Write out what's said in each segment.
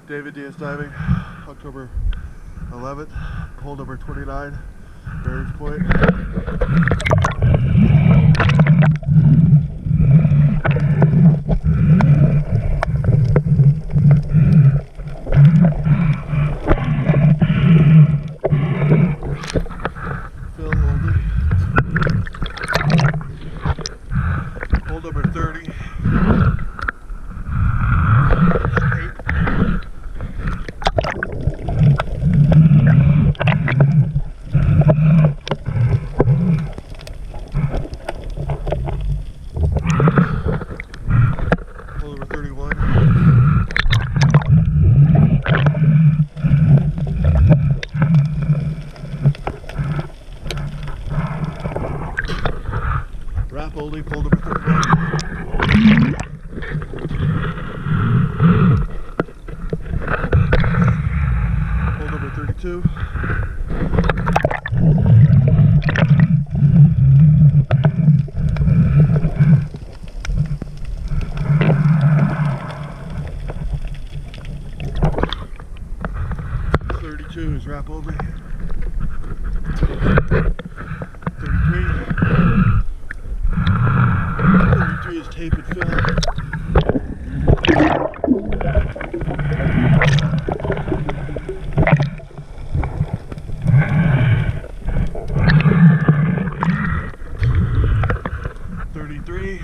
David Diaz Diving, October 11th, hole number 29, bearings point. Phil Oldie. Hole number 30. Hole number 31. Wrap only, hole number 31. Hole number 32. Is wrap only. 33. 33 is tape and fill. 33.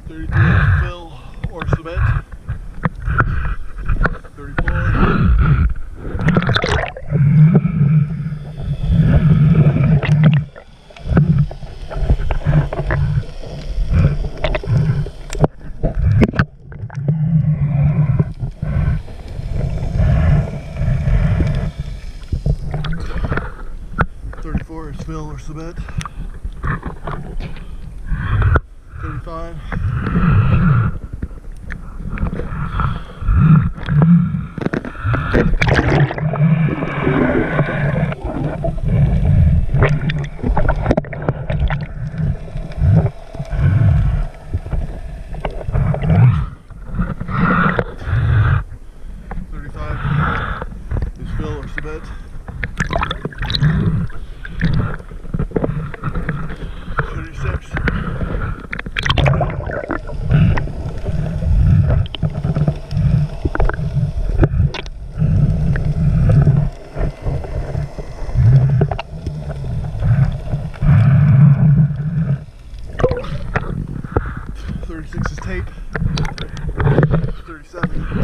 33 is fill or cement. 34. 34 is fill or cement. 35. 35 is fill or cement. 36. 36 is tape. 37.